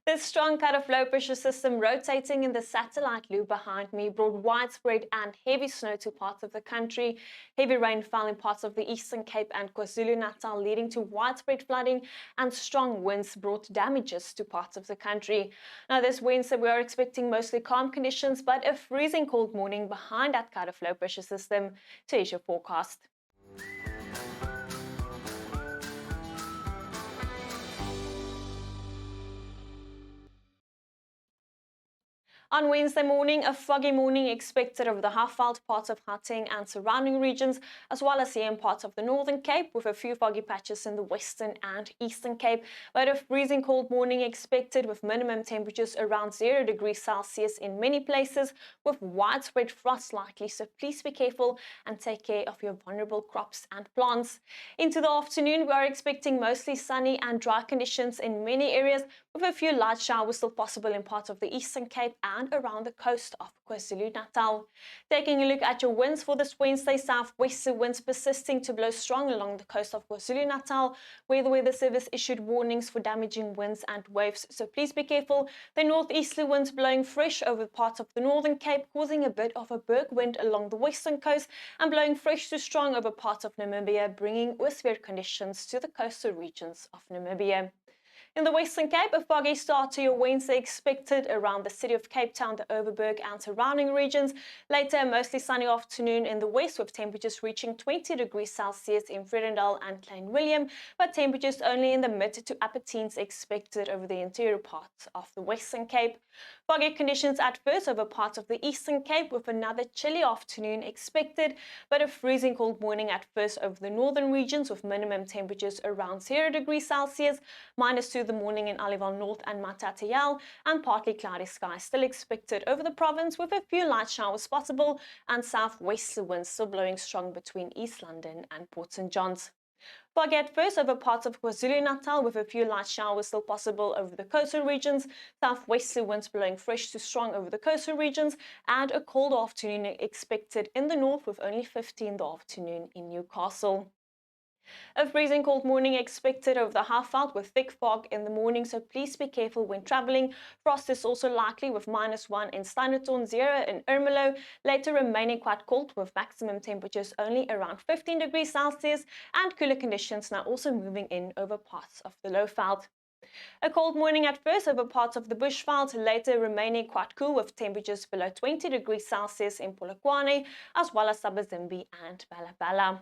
This strong cut of low pressure system rotating in the satellite loop behind me brought widespread and heavy snow to parts of the country. Heavy rain fell in parts of the Eastern Cape and KwaZulu-Natal, leading to widespread flooding, and strong winds brought damages to parts of the country. Now, this Wednesday, we are expecting mostly calm conditions, but a freezing cold morning behind that cut of low pressure system. Today's your forecast. On Wednesday morning, a foggy morning expected over the half-veld parts of Gauteng and surrounding regions, as well as here in parts of the Northern Cape, with a few foggy patches in the Western and Eastern Cape. But a freezing cold morning expected with minimum temperatures around 0 degrees Celsius in many places, with widespread frost likely, so please be careful and take care of your vulnerable crops and plants. Into the afternoon, we are expecting mostly sunny and dry conditions in many areas, with a few light showers still possible in parts of the Eastern Cape and around the coast of KwaZulu-Natal. Taking a look at your winds for this Wednesday, southwesterly winds persisting to blow strong along the coast of KwaZulu-Natal, where the Weather Service issued warnings for damaging winds and waves, so please be careful. The northeasterly winds blowing fresh over parts of the Northern Cape, causing a bit of a berg wind along the western coast, and blowing fresh to strong over parts of Namibia, bringing severe conditions to the coastal regions of Namibia. In the Western Cape, a foggy start to your Wednesday expected around the city of Cape Town, the Overberg and surrounding regions. Later, a mostly sunny afternoon in the west, with temperatures reaching 20 degrees Celsius in Vredendal and Klein Willem, but temperatures only in the mid to upper teens expected over the interior parts of the Western Cape. Foggy conditions at first over parts of the Eastern Cape, with another chilly afternoon expected, but a freezing cold morning at first over the northern regions, with minimum temperatures around 0 degrees Celsius, -2 the morning in Aliwal North and Matatiele, and partly cloudy skies still expected over the province, with a few light showers possible, and southwesterly winds still blowing strong between East London and Port St John's. Foggy at first over parts of KwaZulu-Natal, with a few light showers still possible over the coastal regions, southwesterly winds blowing fresh to strong over the coastal regions, and a cold afternoon expected in the north, with only 15 in the afternoon in Newcastle. A freezing cold morning expected over the half-veld with thick fog in the morning, so please be careful when traveling. Frost is also likely, with -1 in Standerton, 0 in Ermelo, later remaining quite cold with maximum temperatures only around 15 degrees Celsius, and cooler conditions now also moving in over parts of the Lowveld. A cold morning at first over parts of the Bushveld, later remaining quite cool with temperatures below 20 degrees Celsius in Polokwane, as well as Sabazimbi and Balabala.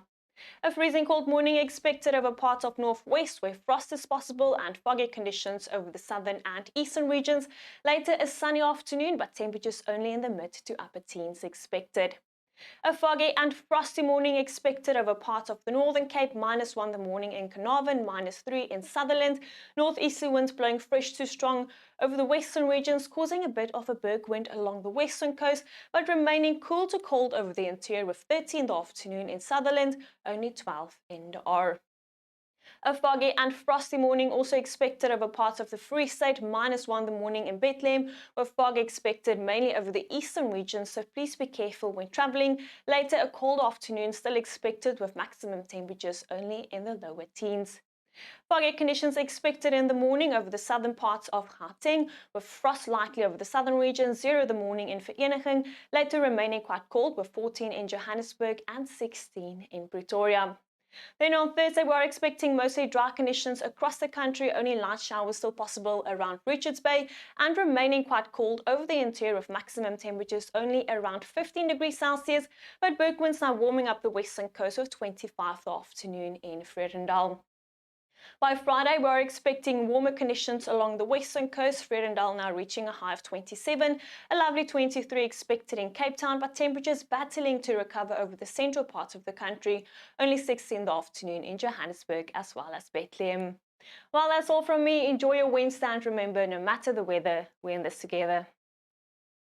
A freezing cold morning expected over parts of northwest, where frost is possible, and foggy conditions over the southern and eastern regions. Later, a sunny afternoon, but temperatures only in the mid to upper teens expected. A foggy and frosty morning expected over parts of the Northern Cape, -1 the morning in Carnarvon, -3 in Sutherland. Northeasterly winds blowing fresh to strong over the western regions, causing a bit of a berg wind along the western coast, but remaining cool to cold over the interior, with 13 in the afternoon in Sutherland, only 12 in the R. A foggy and frosty morning also expected over parts of the Free State, -1 the morning in Bethlehem, with fog expected mainly over the eastern regions, so please be careful when traveling. Later, a cold afternoon still expected, with maximum temperatures only in the lower teens. Foggy conditions expected in the morning over the southern parts of Gauteng, with frost likely over the southern region, 0 the morning in Vereniging, later remaining quite cold with 14 in Johannesburg and 16 in Pretoria. Then on Thursday, we are expecting mostly dry conditions across the country, only light showers still possible around Richards Bay, and remaining quite cold over the interior, with maximum temperatures only around 15 degrees Celsius, but berg winds now warming up the western coast with 25 the afternoon in Vredendal. By Friday, we are expecting warmer conditions along the western coast, Vredendal now reaching a high of 27, a lovely 23 expected in Cape Town, but temperatures battling to recover over the central parts of the country, only 16 in the afternoon in Johannesburg as well as Bethlehem. Well, that's all from me. Enjoy your Wednesday, and remember, no matter the weather, we're in this together.